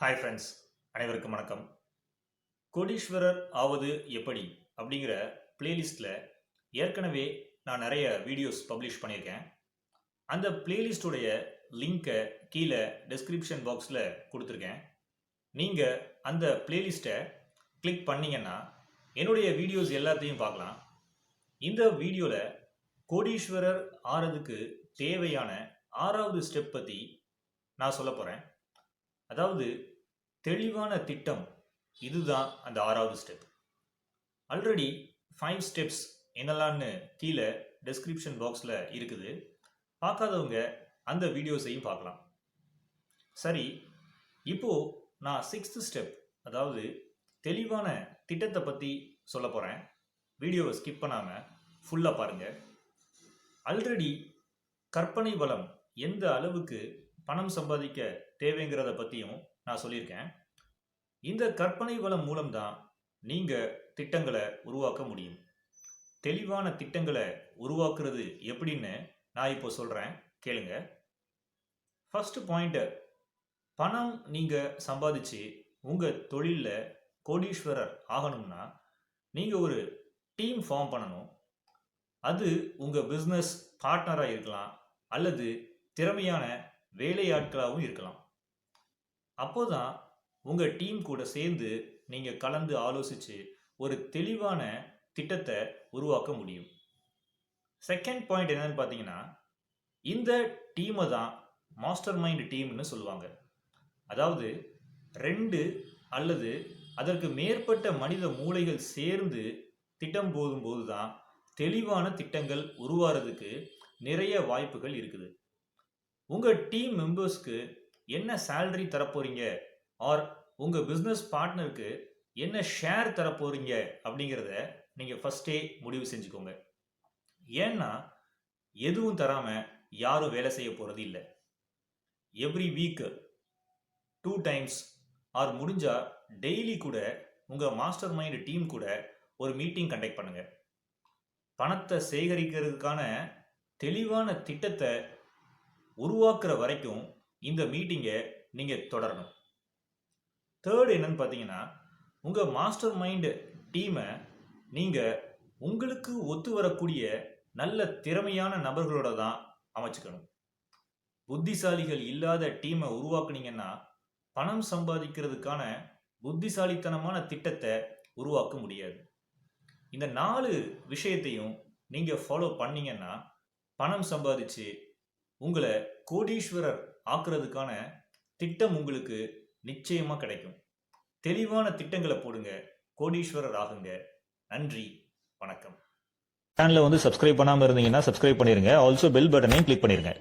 Hi friends, அனைவருக்கும் வணக்கம். கோடீஸ்வரர் ஆவது எப்படி அப்படிங்கிற பிளேலிஸ்ட்டில் ஏற்கனவே நான் நிறைய வீடியோஸ் பப்ளிஷ் பண்ணியிருக்கேன். அந்த பிளேலிஸ்டுடைய லிங்கை கீழே டிஸ்கிரிப்ஷன் பாக்ஸில் கொடுத்துருக்கேன். நீங்கள் அந்த பிளேலிஸ்ட்டை கிளிக் பண்ணிங்கன்னா என்னுடைய வீடியோஸ் எல்லாத்தையும் பார்க்கலாம். இந்த வீடியோவில் கோடீஸ்வரர் ஆறதுக்கு தேவையான 6வது ஸ்டெப் பற்றி நான் சொல்ல போகிறேன். அதாவது தெளிவான திட்டம், இதுதான் அந்த 6வது ஸ்டெப். ஆல்ரெடி 5 ஸ்டெப்ஸ் என்னெல்லாம்னு கீழே டிஸ்கிரிப்ஷன் பாக்ஸில் இருக்குது. பார்க்காதவங்க அந்த வீடியோஸையும் பார்க்கலாம். சரி, இப்போது நான் 6th ஸ்டெப், அதாவது தெளிவான திட்டத்தை பற்றி சொல்ல போகிறேன். வீடியோவை ஸ்கிப் பண்ணாமல் ஃபுல்லாக பாருங்கள். ஆல்ரெடி கற்பனை வளம் எந்த அளவுக்கு பணம் சம்பாதிக்க தேவைங்கிறத பற்றியும் நான் சொல்லியிருக்கேன். இந்த கற்பனை வளம் மூலம்தான் நீங்கள் திட்டங்களை உருவாக்க முடியும். தெளிவான திட்டங்களை உருவாக்குறது எப்படின்னு நான் இப்போ சொல்கிறேன், கேளுங்க. ஃபர்ஸ்ட் பாயிண்ட், பணம் நீங்கள் சம்பாதிச்சு உங்கள் தொழிலில் கோடீஸ்வரர் ஆகணும்னா நீங்கள் ஒரு டீம் ஃபார்ம் பண்ணணும். அது உங்கள் பிஸ்னஸ் பார்ட்னராக இருக்கலாம், அல்லது திறமையான வேலையாட்களாகவும் இருக்கலாம். அப்போதான் உங்கள் டீம் கூட சேர்ந்து நீங்கள் கலந்து ஆலோசித்து ஒரு தெளிவான திட்டத்தை உருவாக்க முடியும். செகண்ட் பாயிண்ட் என்னன்னு பார்த்தீங்கன்னா, இந்த டீமை தான் மாஸ்டர் மைண்ட் டீம்னு சொல்லுவாங்க. அதாவது 2 அல்லது அதற்கு மேற்பட்ட மனித மூளைகள் சேர்ந்து திட்டம் போதும்போது தான் தெளிவான திட்டங்கள் உருவாகிறதுக்கு நிறைய வாய்ப்புகள் இருக்குது. உங்கள் டீம் மெம்பர்ஸ்க்கு என்ன சேலரி தரப்போறீங்க, ஆர் உங்கள் பிஸ்னஸ் பார்ட்னருக்கு என்ன ஷேர் தரப்போறீங்க அப்படிங்கிறத நீங்கள் ஃபஸ்ட்டே முடிவு செஞ்சுக்கோங்க. ஏன்னா எதுவும் தராமல் யாரும் வேலை செய்ய போகிறது இல்லை. எவ்ரி வீக் 2 டைம்ஸ் ஆர் முடிஞ்சால் டெய்லி கூட உங்கள் மாஸ்டர் மைண்ட் டீம் கூட ஒரு மீட்டிங் கண்டக்ட் பண்ணுங்கள். பணத்தை சேகரிக்கிறதுக்கான தெளிவான திட்டத்தை உருவாக்குற வரைக்கும் இந்த மீட்டிங்கை நீங்கள் தொடரணும். தேர்ட் என்னன்னு பார்த்தீங்கன்னா, உங்கள் மாஸ்டர் மைண்ட் டீமை நீங்கள் உங்களுக்கு ஒத்து வரக்கூடிய நல்ல திறமையான நபர்களோட தான் அமைச்சுக்கணும். புத்திசாலிகள் இல்லாத டீமை உருவாக்குனீங்கன்னா பணம் சம்பாதிக்கிறதுக்கான புத்திசாலித்தனமான திட்டத்தை உருவாக்க முடியாது. இந்த 4 விஷயத்தையும் நீங்கள் ஃபாலோ பண்ணீங்கன்னா பணம் சம்பாதிச்சு உங்களை கோடீஸ்வரர் ஆக்குறதுக்கான திட்டம் உங்களுக்கு நிச்சயமாக கிடைக்கும். தெளிவான திட்டங்களை போடுங்க, கோடீஸ்வரர் ஆகுங்க. நன்றி, வணக்கம். சேனலை சப்ஸ்கிரைப் பண்ணாமல் இருந்தீங்கன்னா சப்ஸ்கிரைப் பண்ணிருங்க. ஆல்சோ பெல் பட்டனையும் கிளிக் பண்ணிருங்க.